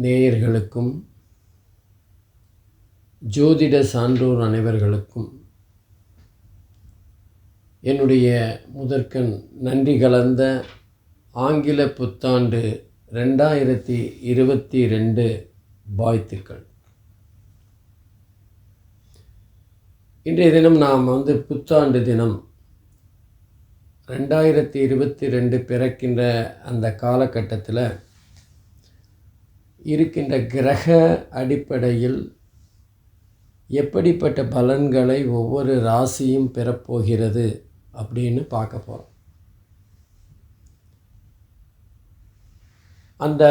நேயர்களுக்கும் ஜோதிட சான்றோர் அனைவர்களுக்கும் என்னுடைய முதற்கண் நன்றி கலந்த ஆங்கில புத்தாண்டு 2022 வாழ்த்துக்கள். இன்றைய தினம் நாம் புத்தாண்டு தினம் 2022 பிறக்கின்ற அந்த காலகட்டத்தில் இருக்கின்ற கிரக அடிப்படையில் எப்படிப்பட்ட பலன்களை ஒவ்வொரு ராசியும் பெறப்போகிறது அப்படின்னு பார்க்க போகிறோம். அந்த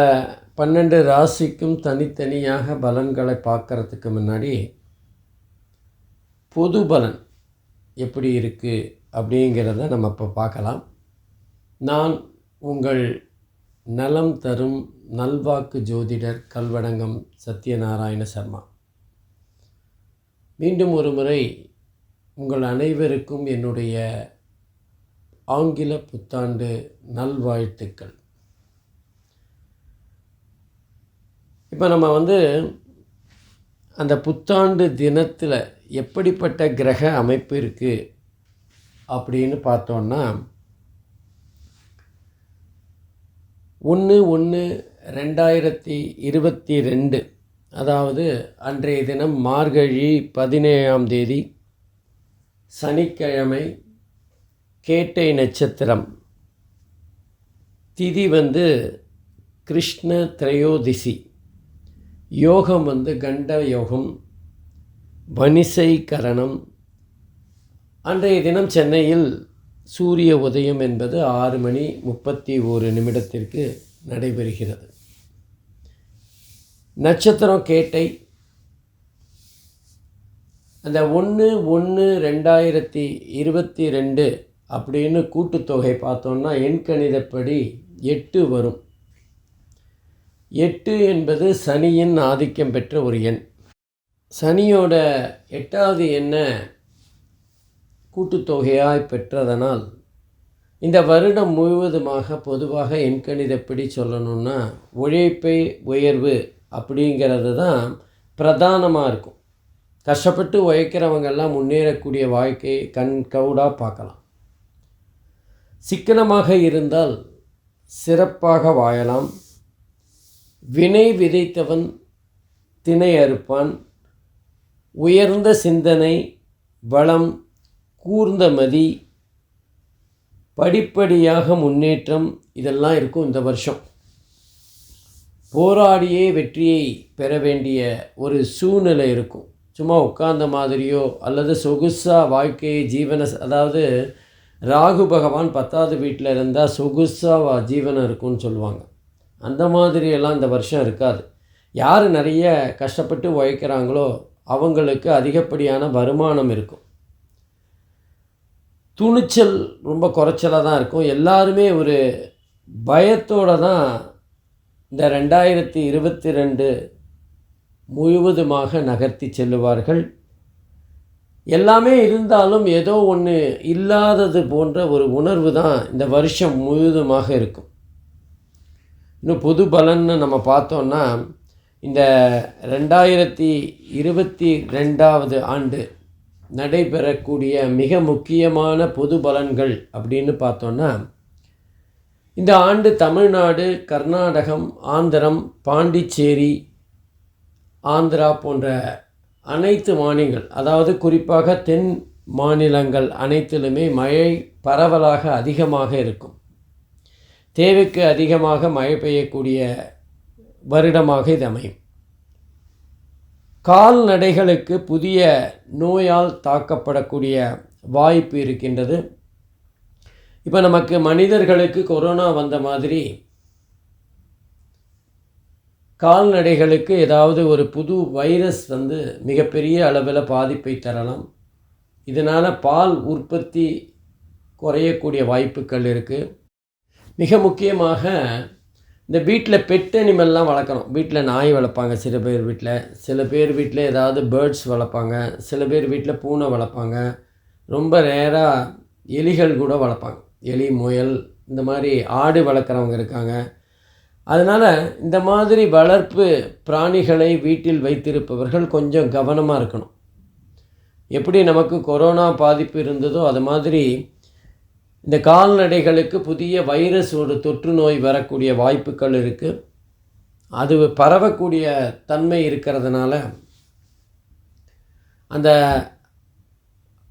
12 ராசிக்கும் தனித்தனியாக பலன்களை பார்க்கறதுக்கு முன்னாடி பொது பலன் எப்படி இருக்குது அப்படிங்கிறத நம்ம இப்போ பார்க்கலாம். நான் உங்கள் நலம் தரும் நல்வாக்கு ஜோதிடர் கல்வடங்கம் சத்யநாராயண சர்மா. மீண்டும் ஒரு முறை உங்கள் அனைவருக்கும் என்னுடைய ஆங்கில புத்தாண்டு நல்வாழ்த்துக்கள். இப்போ நம்ம அந்த புத்தாண்டு தினத்தில் எப்படிப்பட்ட கிரக அமைப்பு இருக்குது அப்படின்னு பார்த்தோன்னா 1/1/2022 அதாவது அன்றைய தினம் மார்கழி 17ஆம் தேதி சனிக்கிழமை, கேட்டை நட்சத்திரம், திதி கிருஷ்ண திரையோதிசி, யோகம் கண்ட யோகம், வனிசை கரணம். அன்றைய தினம் சென்னையில் சூரிய உதயம் என்பது 6:31 நடைபெறுகிறது. நட்சத்திரம் கேட்டை. அந்த 1/1/2022 அப்படின்னு கூட்டுத்தொகை பார்த்தோன்னா எண்கணிதப்படி 8 வரும். 8 என்பது சனியின் ஆதிக்கம் பெற்ற ஒரு எண். சனியோட 8வது எண்ணை கூட்டுத்தொகையாய் பெற்றதனால் இந்த வருடம் முழுவதுமாக பொதுவாக எண்கணிதப்படி சொல்லணுன்னா உழைப்பை உயர்வு அப்படிங்கிறது தான் பிரதானமாக இருக்கும். கஷ்டப்பட்டு உழைக்கிறவங்கெல்லாம் முன்னேறக்கூடிய வாழ்க்கையை கண்கூடாக பார்க்கலாம். சிக்கனமாக இருந்தால் சிறப்பாக வாழலாம். வினை விதைத்தவன் திணை அறுப்பான். உயர்ந்த சிந்தனை, வளம், கூர்ந்த மதி, படிப்படியாக முன்னேற்றம் இதெல்லாம் இருக்கும் இந்த வருஷம். போராடியே வெற்றியை பெற வேண்டிய ஒரு சூழ்நிலை இருக்கும். சும்மா உட்கார்ந்த மாதிரியோ அல்லது சொகுசாக வாழ்க்கையை அதாவது ராகு பகவான் 10வது வீட்டில் இருந்தால் சொகுசாக ஜீவனம் இருக்கும்னு சொல்லுவாங்க. அந்த மாதிரியெல்லாம் இந்த வருஷம் இருக்காது. யார் நிறைய கஷ்டப்பட்டு உழைக்கிறாங்களோ அவங்களுக்கு அதிகப்படியான வருமானம் இருக்கும். துணிச்சல் ரொம்ப குறைச்சலாக தான் இருக்கும். எல்லாருமே ஒரு பயத்தோடு தான் இந்த 2022 முழுவதுமாக நகர்த்தி செல்லுவார்கள். எல்லாமே இருந்தாலும் ஏதோ ஒன்று இல்லாதது போன்ற ஒரு உணர்வு தான் இந்த வருஷம் முழுவதுமாக இருக்கும். இன்னும் பொது பலன்னு நம்ம பார்த்தோன்னா இந்த 2022வது ஆண்டு நடைபெறக்கூடிய மிக முக்கியமான பொது பலன்கள் அப்படின்னு பார்த்தோன்னா இந்த ஆண்டு தமிழ்நாடு, கர்நாடகம், ஆந்திரம், பாண்டிச்சேரி, ஆந்திரா போன்ற அனைத்து மாநிலங்கள், அதாவது குறிப்பாக தென் மாநிலங்கள் அனைத்திலுமே மழை பரவலாக அதிகமாக இருக்கும். தேவைக்கு அதிகமாக மழை பெய்யக்கூடிய வருடமாக இது அமையும். கால்நடைகளுக்கு புதிய நோயால் தாக்கப்படக்கூடிய வாய்ப்பு இருக்கின்றது. இப்போ நமக்கு மனிதர்களுக்கு கொரோனா வந்த மாதிரி கால்நடைகளுக்கு ஏதாவது ஒரு புது வைரஸ் மிகப்பெரிய அளவில் பாதிப்பை தரலாம். இதனால் பால் உற்பத்தி குறையக்கூடிய வாய்ப்புகள் இருக்குது. மிக முக்கியமாக இந்த வீட்டில் பெட் அனிமல்லாம் வளர்க்குறோம். வீட்டில் நாய் வளர்ப்பாங்க சில பேர் வீட்டில் ஏதாவது பேர்ட்ஸ் வளர்ப்பாங்க, சில பேர் வீட்டில் பூனை வளர்ப்பாங்க, ரொம்ப ரேராக எலிகள் கூட வளர்ப்பாங்க. எலி, முயல், இந்த மாதிரி ஆடு வளர்க்குறவங்க இருக்காங்க. அதனால் இந்த மாதிரி வளர்ப்பு பிராணிகளை வீட்டில் வைத்திருப்பவர்கள் கொஞ்சம் கவனமாக இருக்கணும். எப்படி நமக்கு கொரோனா பாதிப்பு இருந்ததோ அது மாதிரி இந்த கால்நடைகளுக்கு புதிய வைரஸ் ஒரு தொற்று நோய் வரக்கூடிய வாய்ப்புகள் இருக்குது. அது பரவக்கூடிய தன்மை இருக்கிறதுனால அந்த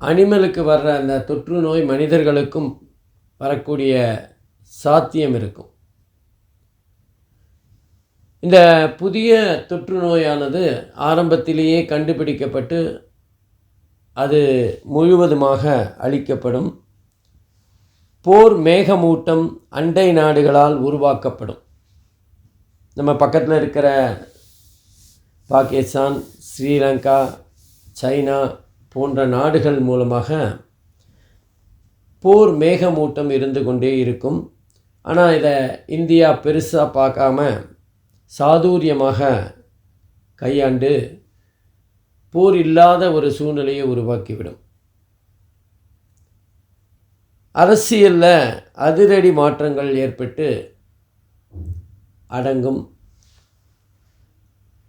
அனிமலுக்கு வர்ற அந்த தொற்று நோய் மனிதர்களுக்கும் வரக்கூடிய சாத்தியம் இருக்கும். இந்த புதிய தொற்று நோயானது ஆரம்பத்திலேயே கண்டுபிடிக்கப்பட்டு அது முழுவதுமாக அழிக்கப்படும். போர் மேகமூட்டம் அண்டை நாடுகளால் உருவாக்கப்படும். நம்ம பக்கத்தில் இருக்கிற பாகிஸ்தான், ஸ்ரீலங்கா, சைனா போன்ற நாடுகள் மூலமாக போர் மேகமூட்டம் இருந்து கொண்டே இருக்கும். ஆனால் இதை இந்தியா பெருசாக பார்க்காம சாதுரியமாக கையாண்டு போர் இல்லாத ஒரு சூழ்நிலையை உருவாக்கிவிடும். அரசியலில் அதிரடி மாற்றங்கள் ஏற்பட்டு அடங்கும்.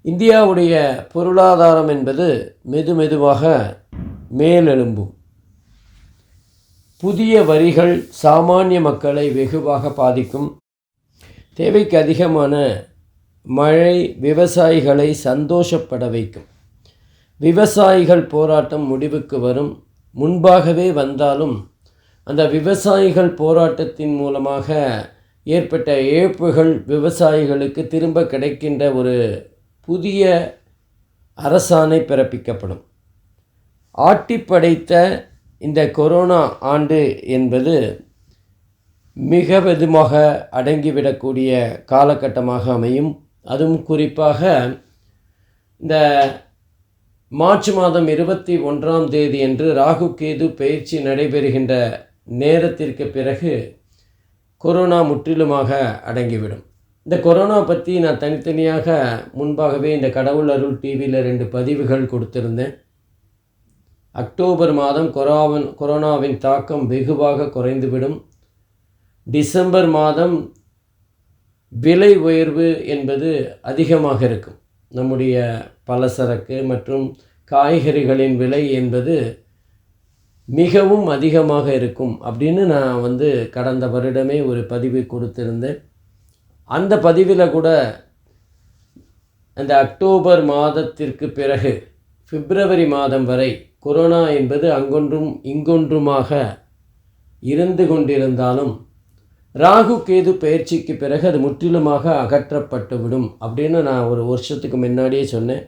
இந்தியாவுடைய பொருளாதாரம் என்பது மெதுவாக மேலெழும்பும். புதிய வரிகள் சாமானிய மக்களை வெகுவாக பாதிக்கும். தேவைக்கு அதிகமான மழை விவசாயிகளை சந்தோஷப்பட வைக்கும். விவசாயிகள் போராட்டம் முடிவுக்கு வரும். முன்பாகவே வந்தாலும் அந்த விவசாயிகள் போராட்டத்தின் மூலமாக ஏற்பட்ட இழப்புகள் விவசாயிகளுக்கு திரும்ப கிடைக்கின்ற ஒரு புதிய அரசாணை பிறப்பிக்கப்படும். ஆட்டி படைத்த இந்த கொரோனா ஆண்டு என்பது மிக வெதுமாக அடங்கிவிடக்கூடிய காலகட்டமாக அமையும். அதுவும் குறிப்பாக இந்த மார்ச் மாதம் 21ஆம் தேதி அன்று ராகு கேது பெயர்ச்சி நடைபெறுகின்ற நேரத்திற்கு பிறகு கொரோனா முற்றிலுமாக அடங்கிவிடும். இந்த கொரோனா பற்றி நான் தனித்தனியாக முன்பாகவே இந்த கடவுள் அருள் டிவியில் 2 பதிவுகள் கொடுத்திருந்தேன். அக்டோபர் மாதம் கொரோனாவின் தாக்கம் வெகுவாக குறைந்துவிடும். டிசம்பர் மாதம் விலை உயர்வு என்பது அதிகமாக இருக்கும். நம்முடைய பலசரக்கு மற்றும் காய்கறிகளின் விலை என்பது மிகவும் அதிகமாக இருக்கும் அப்படின்னு நான் கடந்த வருடமே ஒரு பதிவு கொடுத்திருந்தேன். அந்த பதிவில் கூட அந்த அக்டோபர் மாதத்திற்கு பிறகு பிப்ரவரி மாதம் வரை கொரோனா என்பது அங்கொன்றும் இங்கொன்றுமாக இருந்து கொண்டிருந்தாலும் ராகு கேது பயிற்சிக்கு பிறகு அது முற்றிலுமாக அகற்றப்பட்டுவிடும் அப்படின்னு நான் ஒரு வருஷத்துக்கு முன்னாடியே சொன்னேன்.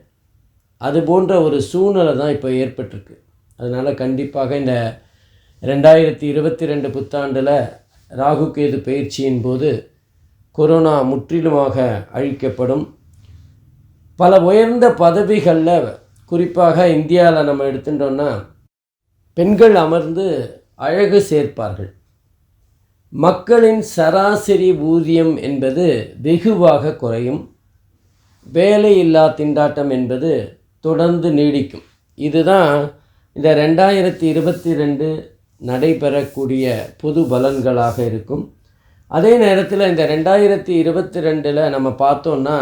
அது போன்ற ஒரு சூழ்நிலை தான் இப்போ ஏற்பட்டிருக்கு. அதனால் கண்டிப்பாக இந்த 2022 புத்தாண்டில் ராகு கேது பயிற்சியின் போது கொரோனா முற்றிலுமாக அழிக்கப்படும். பல உயர்ந்த பதவிகளில் குறிப்பாக இந்தியாவில் நம்ம எடுத்துட்டோம்னா பெண்கள் அமர்ந்து அழகு சேர்ப்பார்கள். மக்களின் சராசரி ஊதியம் என்பது வெகுவாக குறையும். வேலையில்லா திண்டாட்டம் என்பது தொடர்ந்து நீடிக்கும். இதுதான் இந்த 2022 நடைபெறக்கூடிய பொது பலன்களாக இருக்கும். அதே நேரத்தில் இந்த 2022 நம்ம பார்த்தோன்னா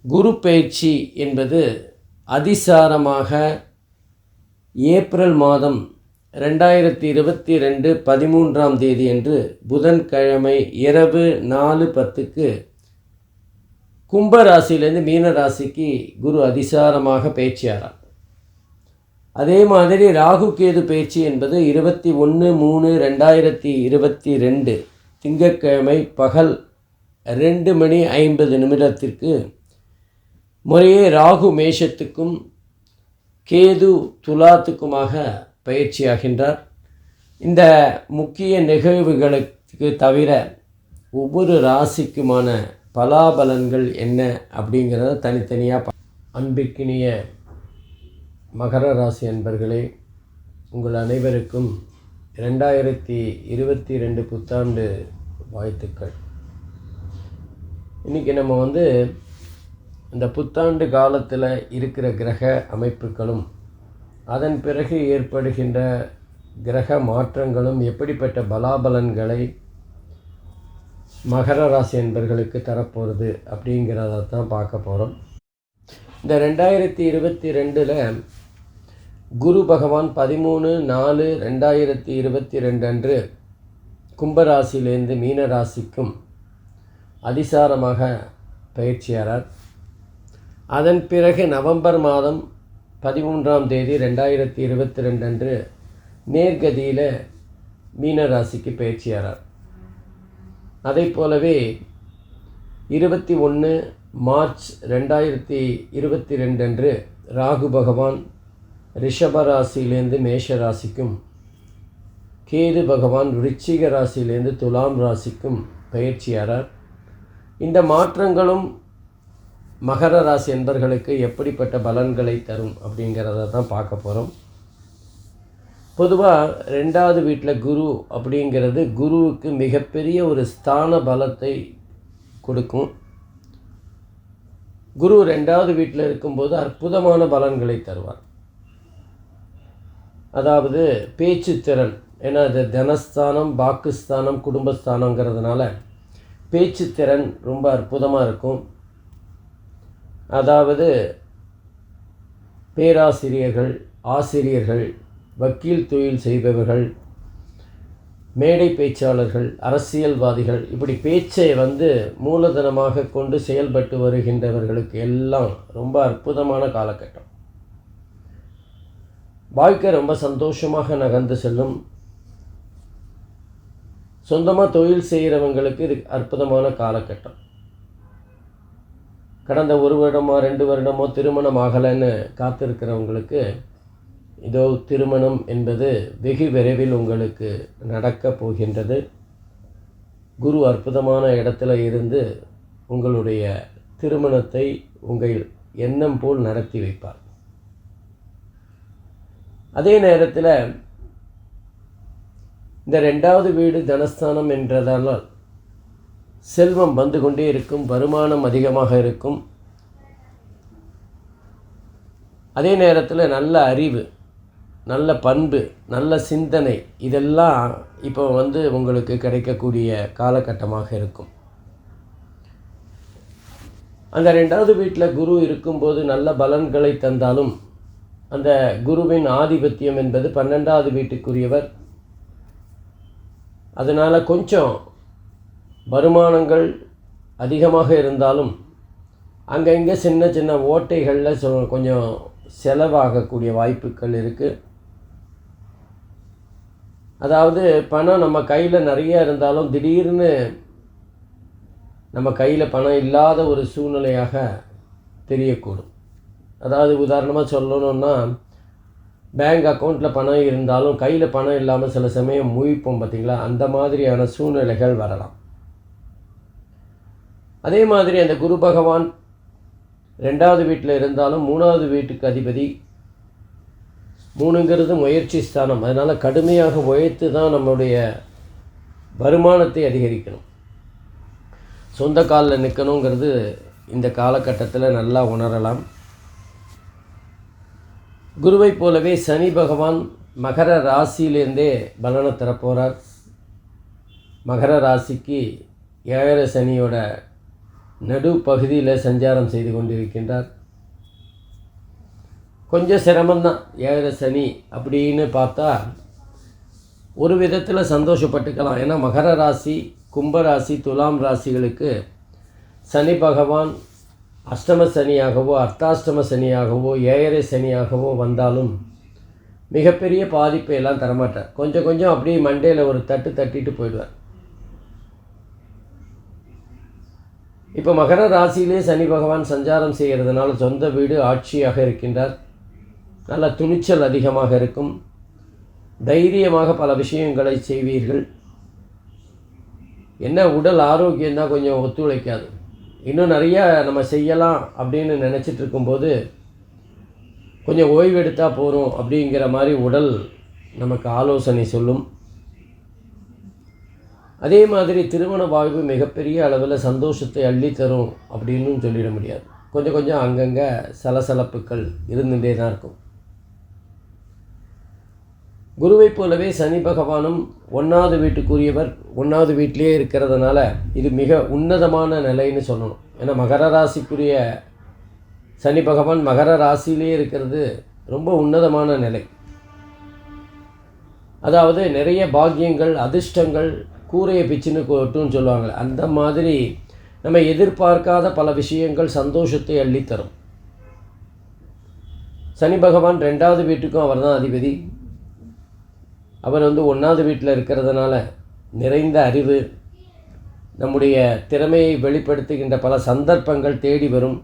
குரு பயிற்சி என்பது அதிசாரமாக ஏப்ரல் மாதம் 2022 13ஆம் தேதி அன்று புதன்கிழமை இரவு 4:10க்கு கும்பராசியிலேருந்து மீன ராசிக்கு குரு அதிசாரமாக பயிற்சியாகிறார். அதே மாதிரி ராகு கேது பயிற்சி என்பது 21/3/2022 திங்கட்கிழமை பகல் 2:50 முறையே ராகு மேஷத்துக்கும் கேது துலாத்துக்குமாக பயிற்சியாகின்றார். இந்த முக்கிய நிகழ்வுகளுக்கு தவிர ஒவ்வொரு ராசிக்குமான பலாபலன்கள் என்ன அப்படிங்கிறத தனித்தனியாக அன்பிற்கினிய மகர ராசி அன்பர்களே, உங்கள் அனைவருக்கும் 2022 புத்தாண்டு வாழ்த்துக்கள். இன்றைக்கி நம்ம இந்த புத்தாண்டு காலத்தில் இருக்கிற கிரக அமைப்புகளும் அதன் பிறகு ஏற்படுகின்ற கிரக மாற்றங்களும் எப்படிப்பட்ட பலாபலன்களை மகர ராசி என்பர்களுக்கு தரப்போகிறது அப்படிங்கிறத தான் பார்க்க போகிறோம். இந்த 2022 குரு பகவான் 13/4/2022 அன்று கும்பராசியிலேருந்து மீன ராசிக்கும் அதிசாரமாக பயிற்சியாரார். அதன் பிறகு நவம்பர் மாதம் 13ஆம் தேதி 2022 அன்று நேர்கதியில் மீன ராசிக்கு பயிற்சியாரார். அதை போலவே 21 மார்ச் 2022 அன்று ராகு பகவான் ரிஷப ராசியிலேருந்து மேஷ ராசிக்கும், கேது பகவான் விருச்சிக ராசியிலேருந்து துலாம் ராசிக்கும் பயிற்சியாரார். இந்த மாற்றங்களும் மகர ராசி என்பர்களுக்கு எப்படிப்பட்ட பலன்களை தரும் அப்படிங்கிறத தான் பார்க்க போகிறோம். பொதுவாக 2வது வீட்டில் குரு அப்படிங்கிறது குருவுக்கு மிகப்பெரிய ஒரு ஸ்தான பலத்தை கொடுக்கும். குரு 2வது வீட்டில் இருக்கும்போது அற்புதமான பலன்களை தருவார். அதாவது பேச்சு திறன், ஏன்னா அது தனஸ்தானம், பாக்குஸ்தானம், குடும்பஸ்தானங்கிறதுனால பேச்சு திறன் ரொம்ப அற்புதமாக இருக்கும். அதாவது பேராசிரியர்கள், ஆசிரியர்கள், வக்கீல் தொழில் செய்பவர்கள், மேடை பேச்சாளர்கள், அரசியல்வாதிகள், இப்படி பேச்சை மூலதனமாக கொண்டு செயல்பட்டு வருகின்றவர்களுக்கு எல்லாம் ரொம்ப அற்புதமான காலகட்டம். வாழ்க்கை ரொம்ப சந்தோஷமாக நகர்ந்து செல்லும். சொந்தமாக தொழில் செய்கிறவங்களுக்கு இது அற்புதமான காலகட்டம். கடந்த 1 வருடமோ 2 வருடமோ திருமணம் ஆகலைன்னு காத்திருக்கிறவங்களுக்கு இதோ திருமணம் என்பது வெகு விரைவில் உங்களுக்கு நடக்கப் போகின்றது. குரு அற்புதமான இடத்துல இருந்து உங்களுடைய திருமணத்தை உங்கள் எண்ணம் போல் நடத்தி வைப்பார். அதே நேரத்தில் இந்த 2வது வீடு தனஸ்தானம் என்றதால் செல்வம் வந்து கொண்டே இருக்கும், வருமானம் அதிகமாக இருக்கும். அதே நேரத்தில் நல்ல அறிவு, நல்ல பண்பு, நல்ல சிந்தனை, இதெல்லாம் இப்போ உங்களுக்கு கிடைக்கக்கூடிய காலகட்டமாக இருக்கும். அந்த 2வது வீட்டில் குரு இருக்கும்போது நல்ல பலன்களை தந்தாலும் அந்த குருவின் ஆதிபத்தியம் என்பது 12வது வீட்டுக்குரியவர். அதனால் கொஞ்சம் வருமானங்கள் அதிகமாக இருந்தாலும் அங்கங்கே சின்ன சின்ன ஓட்டைகளில் கொஞ்சம் செலவாகக்கூடிய வாய்ப்புகள் இருக்குது. அதாவது பணம் நம்ம கையில் நிறைய இருந்தாலும் திடீர்னு நம்ம கையில் பணம் இல்லாத ஒரு சூழ்நிலையாக தெரியக்கூடும். அதாவது உதாரணமாக சொல்லணுன்னா, பேங்க் அக்கௌண்ட்டில் பணம் இருந்தாலும் கையில் பணம் இல்லாமல் சில சமயம் முழிப்போம் பார்த்திங்களா, அந்த மாதிரியான சூழ்நிலைகள் வரலாம். அதே மாதிரி அந்த குரு பகவான் 2வது வீட்டில் இருந்தாலும் 3வது வீட்டுக்கு அதிபதி. 3ங்கிறது முயற்சி ஸ்தானம். அதனால் கடுமையாக உழைத்து தான் நம்முடைய வருமானத்தை அதிகரிக்கணும். சொந்த காலில் நிற்கணுங்கிறது இந்த காலகட்டத்தில் நல்லா உணரலாம். குருவை போலவே சனி பகவான் மகர ராசியிலேருந்தே பலனை தரப்போகிறார். மகர ராசிக்கு 7 சனியோட நடு பகுதியில் சஞ்சாரம் செய்து கொண்டிருக்கின்றார். கொஞ்சம் சிரமம்தான் 7 சனி அப்படின்னு பார்த்தா. ஒரு விதத்தில் சந்தோஷப்பட்டுக்கலாம். ஏன்னா மகர ராசி, கும்பராசி, துலாம் ராசிகளுக்கு சனி பகவான் அஷ்டம சனியாகவோ அர்த்தாஷ்டம சனியாகவோ 7 சனியாகவோ வந்தாலும் மிகப்பெரிய பாதிப்பை எல்லாம் தரமாட்டார். கொஞ்சம் கொஞ்சம் அப்படியே மண்டையில் ஒரு தட்டு தட்டிட்டு போயிடுவார். இப்போ மகர ராசியிலே சனி பகவான் சஞ்சாரம் செய்கிறதுனால சொந்த வீடு ஆட்சியாக இருக்கின்றார். நல்ல துணிச்சல் அதிகமாக இருக்கும். தைரியமாக பல விஷயங்களை செய்வீர்கள். என்ன உடல் ஆரோக்கியம்தான் கொஞ்சம் ஒத்துழைக்காது. இன்னும் நிறையா நம்ம செய்யலாம் அப்படின்னு நினச்சிட்டு இருக்கும்போது கொஞ்சம் ஓய்வெடுத்தால் போகிறோம் அப்படிங்கிற மாதிரி உடல் நமக்கு ஆலோசனை சொல்லும். அதே மாதிரி திருமண வாழ்வு மிகப்பெரிய அளவில் சந்தோஷத்தை அள்ளித்தரும் அப்படின்னு சொல்லிட முடியாது. கொஞ்சம் கொஞ்சம் அங்கங்கே சலசலப்புகள் இருந்துகிட்டே தான் இருக்கும். குருவை போலவே சனி பகவானும் 1வது வீட்டுக்குரியவர், 1வது வீட்டிலே இருக்கிறதுனால இது மிக உன்னதமான நிலைன்னு சொல்லணும். ஏன்னா மகர ராசிக்குரிய சனி பகவான் மகர ராசியிலே இருக்கிறது ரொம்ப உன்னதமான நிலை. அதாவது நிறைய பாக்கியங்கள், அதிர்ஷ்டங்கள் கூரையை பிச்சுன்னு கொட்டுன்னு சொல்லுவாங்க. அந்த மாதிரி நம்ம எதிர்பார்க்காத பல விஷயங்கள் சந்தோஷத்தை அள்ளித்தரும். சனி பகவான் 2வது வீட்டுக்கும் அவர் தான் அதிபதி. அவர் 1வது வீட்டில் இருக்கிறதுனால நிறைந்த அறிவு, நம்முடைய திறமையை வெளிப்படுத்துகின்ற பல சந்தர்ப்பங்கள் தேடி வரும்.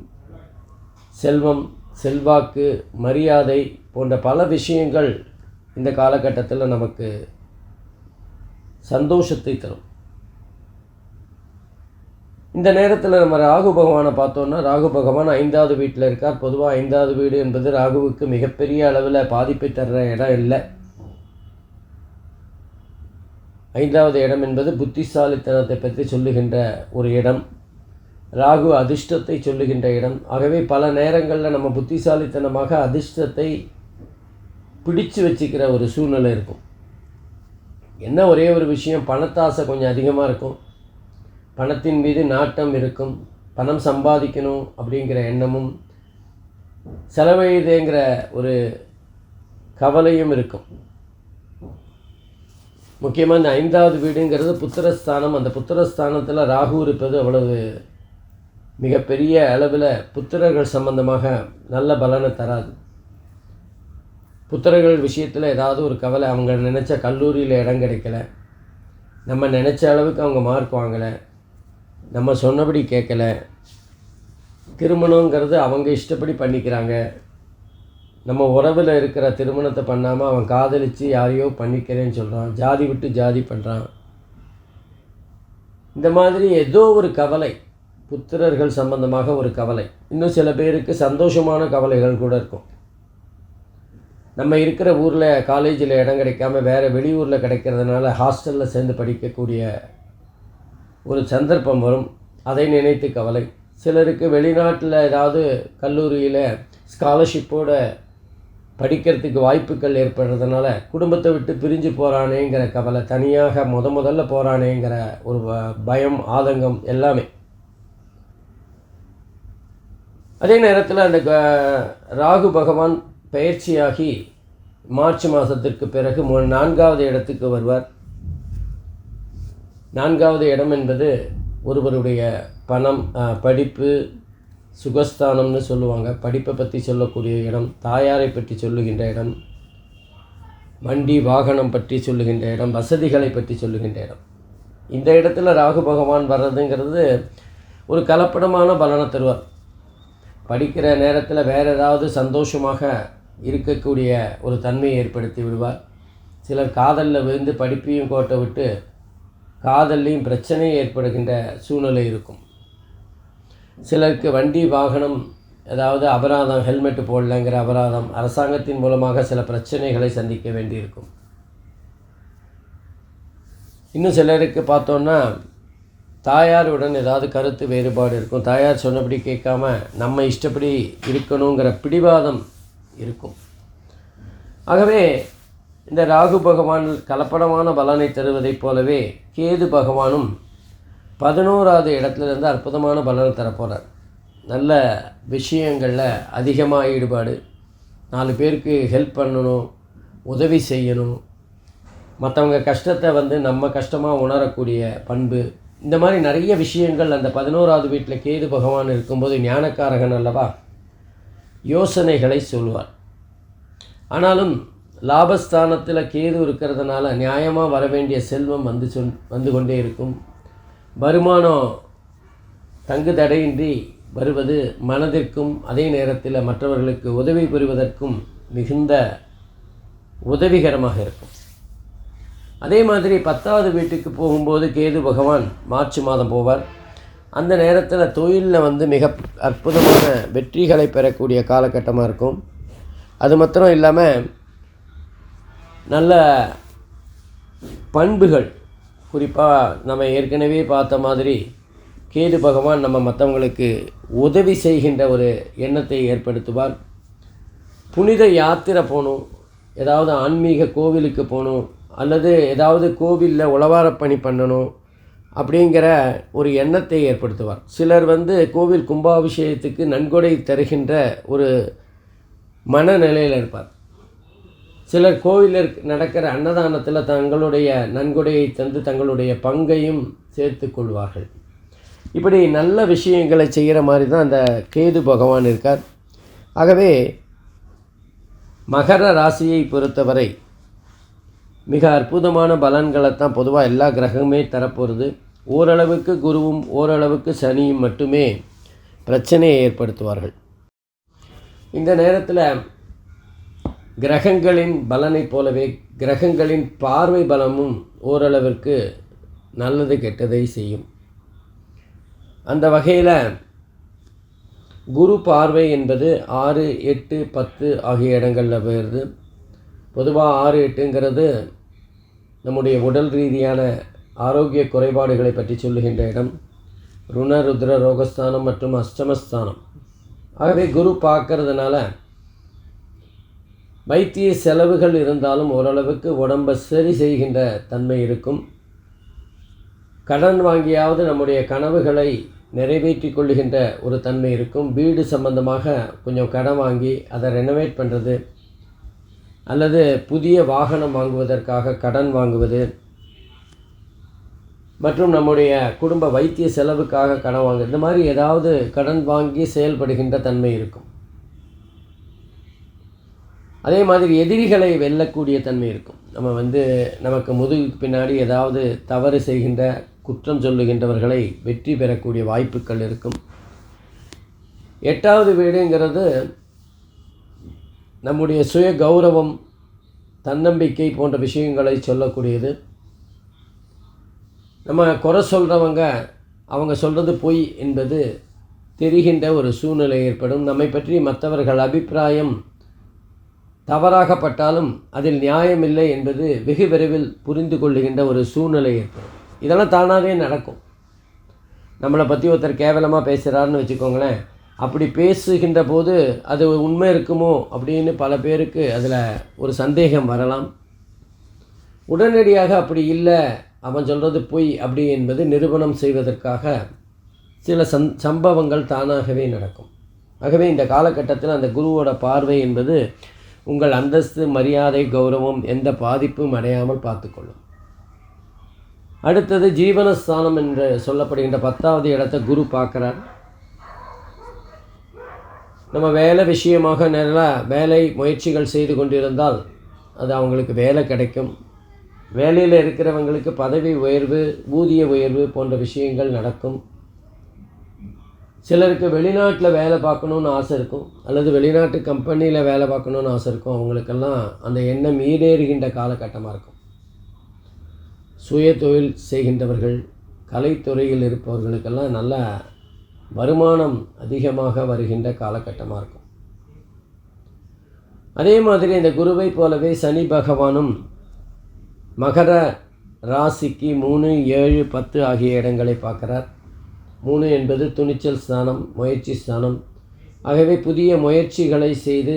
செல்வம், செல்வாக்கு, மரியாதை போன்ற பல விஷயங்கள் இந்த காலகட்டத்தில் நமக்கு சந்தோஷத்தை தரும். இந்த நேரத்தில் நம்ம ராகு பகவானை பார்த்தோன்னா, ராகு பகவான் 5வது வீட்டில் இருக்கார். பொதுவாக 5வது வீடு என்பது ராகுவுக்கு மிகப்பெரிய அளவில் பாதிப்பை தர்ற இடம் இல்லை. 5வது இடம் என்பது புத்திசாலித்தனத்தை பற்றி சொல்லுகின்ற ஒரு இடம். ராகு அதிர்ஷ்டத்தை சொல்லுகின்ற இடம். ஆகவே பல நேரங்களில் நம்ம புத்திசாலித்தனமாக அதிர்ஷ்டத்தை பிடிச்சு வச்சுக்கிற ஒரு சூழ்நிலை இருக்கும். என்ன ஒரே ஒரு விஷயம், பணத்தாசை கொஞ்சம் அதிகமாக இருக்கும். பணத்தின் மீது நாட்டம் இருக்கும். பணம் சம்பாதிக்கணும் அப்படிங்கிற எண்ணமும், செலவழிதேங்கிற ஒரு கவலையும் இருக்கும். முக்கியமாக இந்த 5வது வீடுங்கிறது புத்திரஸ்தானம். அந்த புத்திரஸ்தானத்தில் ராகு இருப்பது அவ்வளவு மிகப்பெரிய அளவில் புத்திரர்கள் சம்பந்தமாக நல்ல பலனை தராது. புத்திரர்கள் விஷயத்தில் ஏதாவது ஒரு கவலை, அவங்க நினச்ச கல்லூரியில் இடம் கிடைக்கல, நம்ம நினச்ச அளவுக்கு அவங்க மார்க் வாங்கலை, நம்ம சொன்னபடி கேட்கலை, திருமணங்கிறது அவங்க இஷ்டப்படி பண்ணிக்கிறாங்க, நம்ம உறவில் இருக்கிற திருமணத்தை பண்ணாமல் அவன் காதலித்து யாரையோ பண்ணிக்கிறேன்னு சொல்கிறான், ஜாதி விட்டு ஜாதி பண்ணுறான். இந்த மாதிரி ஏதோ ஒரு கவலை, புத்திரர்கள் சம்பந்தமாக ஒரு கவலை. இன்னும் சில பேருக்கு சந்தோஷமான கவலைகள் கூட இருக்கும். நம்ம இருக்கிற ஊரில் காலேஜில் இடம் கிடைக்காம வேறு வெளியூரில் கிடைக்கிறதுனால ஹாஸ்டலில் சேர்ந்து படிக்கக்கூடிய ஒரு சந்தர்ப்பம் வரும். அதை நினைத்து கவலை. சிலருக்கு வெளிநாட்டில் ஏதாவது கல்லூரியில் ஸ்காலர்ஷிப்போடு படிக்கிறதுக்கு வாய்ப்புகள் ஏற்படுறதுனால குடும்பத்தை விட்டு பிரிஞ்சு போகிறானேங்கிற கவலை, தனியாக முதல்ல போகிறானேங்கிற ஒரு பயம், ஆதங்கம் எல்லாமே. அதே நேரத்தில் அந்த ராகு பகவான் பயிற்சியாகி மார்ச் மாதத்திற்கு பிறகு 4வது இடத்துக்கு வருவார். 4வது இடம் என்பது ஒருவருடைய பணம், படிப்பு, சுகஸ்தானம்னு சொல்லுவாங்க. படிப்பை பற்றி சொல்லக்கூடிய இடம், தாயாரை பற்றி சொல்லுகின்ற இடம், வண்டி வாகனம் பற்றி சொல்லுகின்ற இடம், வசதிகளை பற்றி சொல்லுகின்ற இடம். இந்த இடத்துல ராகு பகவான் வர்றதுங்கிறது ஒரு கலப்படமான பலனை தருவார். படிக்கிற நேரத்தில் வேறு ஏதாவது சந்தோஷமாக இருக்கக்கூடிய ஒரு தன்மையை ஏற்படுத்தி விடுவார். சிலர் காதலில் விழுந்து படிப்பையும் கோட்டை விட்டு காதல்லையும் பிரச்சனை ஏற்படுகின்ற சூழ்நிலை இருக்கும். சிலருக்கு வண்டி வாகனம் ஏதாவது அபராதம், ஹெல்மெட்டு போடலைங்கிற அபராதம், அரசாங்கத்தின் மூலமாக சில பிரச்சனைகளை சந்திக்க வேண்டியிருக்கும். இன்னும் சிலருக்கு பார்த்தோன்னா தாயாருடன் ஏதாவது கருத்து வேறுபாடு இருக்கும். தாயார் சொன்னபடி கேட்காம நம்ம இஷ்டப்படி இருக்கணுங்கிற பிடிவாதம் இருக்கும். ஆகவே இந்த ராகு பகவான் கலப்படமான பலனை தருவதைப் போலவே கேது பகவானும் 11வது இடத்துலேருந்து அற்புதமான பலனை தரப்போகிறார். நல்ல விஷயங்களில் அதிகமாக ஈடுபாடு, 4 பேருக்கு ஹெல்ப் பண்ணணும், உதவி செய்யணும், மற்றவங்க கஷ்டத்தை நம்ம கஷ்டமாக உணரக்கூடிய பண்பு, இந்த மாதிரி நிறைய விஷயங்கள் அந்த 11வது வீட்டில் கேது பகவான் இருக்கும்போது ஞானக்காரகன் அல்லவா, யோசனைகளை சொல்வார். ஆனாலும் லாபஸ்தானத்தில் கேது இருக்கிறதுனால நியாயமாக வர வேண்டிய செல்வம் வந்து கொண்டே இருக்கும். வருமானம் தங்கு தடையின்றி வருவது மனதிற்கும் அதே நேரத்தில் மற்றவர்களுக்கு உதவி புரிவதற்கும் மிகுந்த உதவிகரமாக இருக்கும். அதே மாதிரி 10வது வீட்டுக்கு போகும்போது கேது பகவான் மார்ச் மாதம் போவார். அந்த நேரத்தில் தொழிலில் மிக அற்புதமான வெற்றிகளை பெறக்கூடிய காலகட்டமாக இருக்கும். அது மாத்திரம் இல்லாமல் நல்ல பண்புகள், குறிப்பாக நம்ம ஏற்கனவே பார்த்த மாதிரி கேது பகவான் நம்ம மற்றவங்களுக்கு உதவி செய்கின்ற ஒரு எண்ணத்தை ஏற்படுத்துவார். புனித யாத்திரை போகணும், ஏதாவது ஆன்மீக கோவிலுக்கு போகணும், அல்லது ஏதாவது கோவிலில் உழவாரப்பணி பண்ணணும் அப்படிங்கிற ஒரு எண்ணத்தை ஏற்படுத்துவார். சிலர் கோவில் கும்பாபிஷேகத்துக்கு நன்கொடை தருகின்ற ஒரு மனநிலையில் இருப்பார். சிலர் கோவிலில் நடக்கிற அன்னதானத்தில் தங்களுடைய நன்கொடையை தந்து தங்களுடைய பங்கையும் சேர்த்து கொள்வார்கள். இப்படி நல்ல விஷயங்களை செய்கிற மாதிரி தான் அந்த கேது பகவான் இருக்கார். ஆகவே மகர ராசியை பொறுத்தவரை மிக அற்புதமான பலன்களைத்தான் பொதுவாக எல்லா கிரகமே தரப்போகிறது. ஓரளவுக்கு குருவும் ஓரளவுக்கு சனியும் மட்டுமே பிரச்சனையை ஏற்படுத்துவார்கள். இந்த நேரத்தில் கிரகங்களின் பலனைப் போலவே கிரகங்களின் பார்வை பலமும் ஓரளவிற்கு நல்லது கெட்டதை செய்யும். அந்த வகையில் குரு பார்வை என்பது 6, 8, 10 ஆகிய இடங்களில் வருது. பொதுவாக 6, 8ங்கிறது நம்முடைய உடல் ரீதியான ஆரோக்கிய குறைபாடுகளை பற்றி சொல்லுகின்ற இடம். ருண ருத்ர ரோகஸ்தானம் மற்றும் அஷ்டமஸ்தானம். ஆகவே குரு பார்க்கறதுனால வைத்திய செலவுகள் இருந்தாலும் ஓரளவுக்கு உடம்பை சரி செய்கின்ற தன்மை இருக்கும். கடன் வாங்கியாவது நம்முடைய கனவுகளை நிறைவேற்றி கொள்ளுகின்ற ஒரு தன்மை இருக்கும். வீடு சம்பந்தமாக கொஞ்சம் கடன் வாங்கி அதை ரெனோவேட் பண்ணுறது, அல்லது புதிய வாகனம் வாங்குவதற்காக கடன் வாங்குவது, மற்றும் நம்முடைய குடும்ப வைத்திய செலவுக்காக கடன் வாங்குவது, இந்த மாதிரி ஏதாவது கடன் வாங்கி செயல்படுகின்ற தன்மை இருக்கும். அதே மாதிரி எதிரிகளை வெல்லக்கூடிய தன்மை இருக்கும். நம்ம நமக்கு முதுகுக்கு பின்னாடி ஏதாவது தவறு செய்கின்ற, குற்றம் சொல்லுகின்றவர்களை வெற்றி பெறக்கூடிய வாய்ப்புகள் இருக்கும். 8வது வீடுங்கிறது நம்முடைய சுய கௌரவம், தன்னம்பிக்கை போன்ற விஷயங்களை சொல்லக்கூடியது. நம்ம குறை சொல்கிறவங்க அவங்க சொல்கிறது பொய் என்பது தெரிகின்ற ஒரு சூழ்நிலை ஏற்படும். நம்மை பற்றி மற்றவர்கள் அபிப்பிராயம் தவறாகப்பட்டாலும் அதில் நியாயமில்லை என்பது வெகு விரைவில் புரிந்து கொள்ளுகின்ற ஒரு சூழ்நிலை ஏற்படும். இதெல்லாம் தானாகவே நடக்கும். நம்மளை பற்றி ஒருத்தர் கேவலமாக பேசுகிறாருன்னு வச்சுக்கோங்களேன், அப்படி பேசுகின்ற போது அது உண்மை இருக்குமோ அப்படின்னு பல பேருக்கு அதில் ஒரு சந்தேகம் வரலாம். உடனடியாக அப்படி இல்லை, அவன் சொல்கிறது பொய் அப்படி என்பது நிரூபணம் செய்வதற்காக சில சம்பவங்கள் தானாகவே நடக்கும். ஆகவே இந்த காலகட்டத்தில் அந்த குருவோட பார்வை என்பது உங்கள் அந்தஸ்து, மரியாதை, கௌரவம் எந்த பாதிப்பும் அடையாமல் பார்த்துக்கொள்ளும். அடுத்தது ஜீவனஸ்தானம் என்று சொல்லப்படுகின்ற 10வது இடத்தை குரு பார்க்குறார். நம்ம வேலை விஷயமாக நிறைய வேலை முயற்சிகள் செய்து கொண்டிருந்தால் அது அவங்களுக்கு வேலை கிடைக்கும். வேலையில் இருக்கிறவங்களுக்கு பதவி உயர்வு, ஊதிய உயர்வு போன்ற விஷயங்கள் நடக்கும். சிலருக்கு வெளிநாட்டில் வேலை பார்க்கணுன்னு ஆசை இருக்கும், அல்லது வெளிநாட்டு கம்பெனியில் வேலை பார்க்கணுன்னு ஆசை இருக்கும். அவங்களுக்கெல்லாம் அந்த எண்ணம் ஈடேறுகின்ற காலகட்டமாக இருக்கும். சுய தொழில் செய்கின்றவர்கள், கலைத்துறையில் இருப்பவர்களுக்கெல்லாம் நல்ல வருமானம் அதிகமாக வருகின்ற காலகட்டமாக இருக்கும். அதே மாதிரி இந்த குருவை போலவே சனி பகவானும் மகர ராசிக்கு 3, 7, 10 ஆகிய இடங்களை பார்க்குறார். 3 என்பது துணிச்சல் ஸ்தானம், முயற்சி ஸ்தானம். ஆகவே புதிய முயற்சிகளை செய்து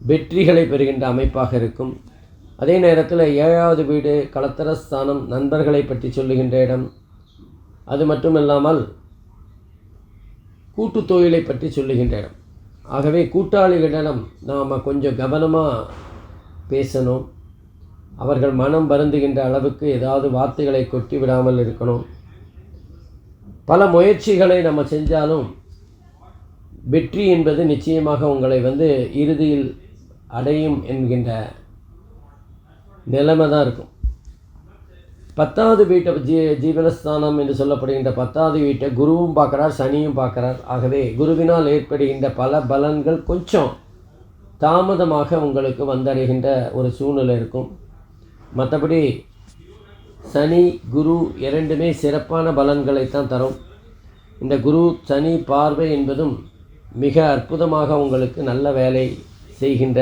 வெற்றிகளை பெறுகின்ற அமைப்பாக இருக்கும். அதே நேரத்தில் 7வது வீடு கலத்தரஸ்தானம், நண்பர்களை பற்றி சொல்லுகின்ற இடம். அது மட்டுமில்லாமல் கூட்டு தொழிலை பற்றி சொல்லுகின்ற இடம். ஆகவே கூட்டாளிகளிடம் நாம் கொஞ்சம் கவனமாக பேசணும். அவர்கள் மனம் வருந்துகின்ற அளவுக்கு ஏதாவது வார்த்தைகளை கொட்டி விடாமல் இருக்கணும். பல முயற்சிகளை நம்ம செஞ்சாலும் வெற்றி என்பது நிச்சயமாக உங்களை இறுதியில் அடையும் என்கின்ற நிலைமை தான் இருக்கும். 10வது வீட்டை ஜீவனஸ்தானம் என்று சொல்லப்படுகின்ற 10வது வீட்டை குருவும் பார்க்குறார், சனியும் பார்க்குறார். ஆகவே குருவினால் ஏற்படுகின்ற பல பலன்கள் கொஞ்சம் தாமதமாக உங்களுக்கு வந்தடைகின்ற ஒரு சூழ்நிலை இருக்கும். மற்றபடி சனி குரு இரண்டுமே சிறப்பான பலன்களைத்தான் தரும். இந்த குரு சனி பார்வை என்பதும் மிக அற்புதமாக உங்களுக்கு நல்ல வேலை செய்கின்ற,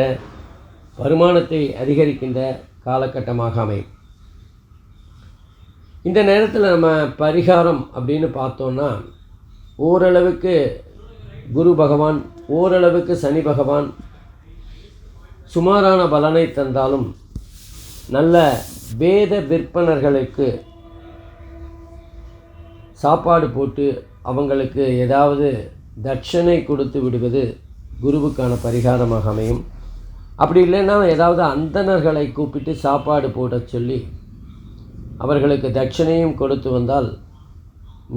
வருமானத்தை அதிகரிக்கின்ற காலகட்டமாக அமையும். இந்த நேரத்தில் நம்ம பரிகாரம் அப்படின்னு பார்த்தோன்னா, ஓரளவுக்கு குரு பகவான், ஓரளவுக்கு சனி பகவான் சுமாரான பலனை தந்தாலும் நல்ல வேத விற்பனர்களுக்கு சாப்பாடு போட்டு அவங்களுக்கு ஏதாவது தட்சணை கொடுத்து விடுவது குருவுக்கான பரிகாரமாக அமையும். அப்படி இல்லைன்னா ஏதாவது அந்தணர்களை கூப்பிட்டு சாப்பாடு போட சொல்லி அவர்களுக்கு தட்சணையும் கொடுத்து வந்தால்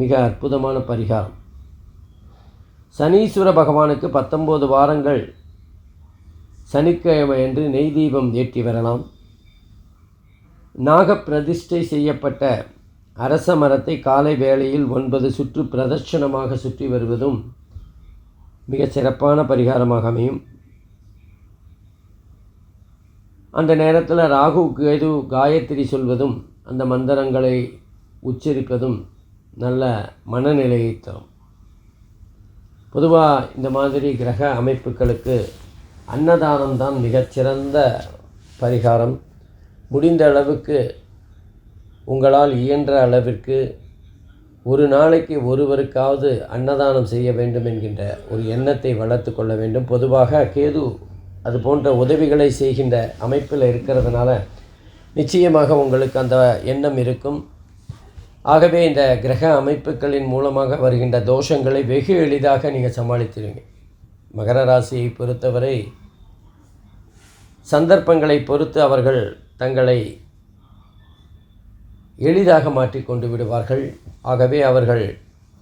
மிக அற்புதமான பரிகாரம். சனீஸ்வர பகவானுக்கு 19 வாரங்கள் சனிக்கிழமை அன்று நெய் தீபம் ஏற்றி வரலாம். நாகப்பிரதிஷ்டை செய்யப்பட்ட அரச மரத்தை காலை வேளையில் 9 சுற்று பிரதட்சணமாக சுற்றி வருவதும் மிக சிறப்பான பரிகாரமாக அமையும். அந்த நேரத்தில் ராகு கேது காயத்ரி சொல்வதும் அந்த மந்திரங்களை உச்சரிப்பதும் நல்ல மனநிலையை தரும். பொதுவாக இந்த மாதிரி கிரக அமைப்புகளுக்கு அன்னதானம் தான் மிகச்சிறந்த பரிகாரம். முடிந்த அளவுக்கு உங்களால் இயன்ற அளவிற்கு ஒரு நாளைக்கு ஒருவருக்காவது அன்னதானம் செய்ய வேண்டும் என்கின்ற ஒரு எண்ணத்தை வளர்த்து கொள்ள வேண்டும். பொதுவாக கேது அது போன்ற உதவிகளை செய்கின்ற அமைப்பில் இருக்கிறதுனால நிச்சயமாக உங்களுக்கு அந்த எண்ணம் இருக்கும். ஆகவே இந்த கிரக அமைப்புகளின் மூலமாக வருகின்ற தோஷங்களை வெகு எளிதாக நீங்கள் சமாளித்துருவீங்க. மகர ராசியை பொறுத்தவரை சந்தர்ப்பங்களை பொறுத்து அவர்கள் தங்களை எளிதாக மாற்றிக்கொண்டு விடுவார்கள். ஆகவே அவர்கள்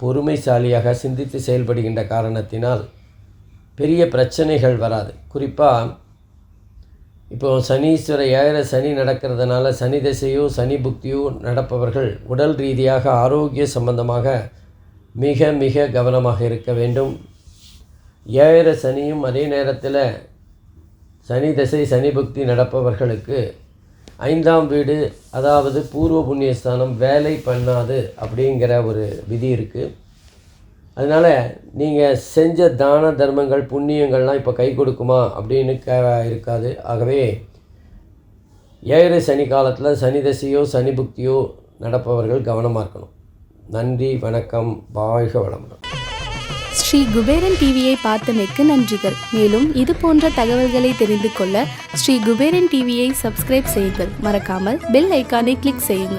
பொறுமைசாலியாக சிந்தித்து செயல்படுகின்ற காரணத்தினால் பெரிய பிரச்சனைகள் வராது. குறிப்பாக இப்போது சனீஸ்வர ஏழரை சனி நடக்கிறதுனால சனி திசையோ சனி புக்தியோ நடப்பவர்கள் உடல் ரீதியாக ஆரோக்கிய சம்பந்தமாக மிக மிக கவனமாக இருக்க வேண்டும். ஏழரை சனியும் அதே நேரத்தில் சனி திசை சனி புக்தி நடப்பவர்களுக்கு 5ஆம் வீடு, அதாவது பூர்வ புண்ணியஸ்தானம் வேலை பண்ணாது அப்படிங்கிற ஒரு விதி இருக்குது. அதனால் நீங்கள் செஞ்ச தான தர்மங்கள் புண்ணியங்கள்லாம் இப்போ கை கொடுக்குமா அப்படின்னு இருக்காது. ஆகவே ஏழரை சனி காலத்தில் சனி தசையோ சனி புக்தியோ நடப்பவர்கள் கவனமாக இருக்கணும். நன்றி, வணக்கம், வாழ்க வளமுடன். ஸ்ரீ குபேரன் டிவியை பார்த்தமைக்கு நன்றிகள். மேலும் இது போன்ற தகவல்களை தெரிந்து கொள்ள ஸ்ரீ குபேரன் டிவியை சப்ஸ்கிரைப் செய்யுங்கள். மறக்காமல் பெல் ஐக்கானை கிளிக் செய்யுங்கள்.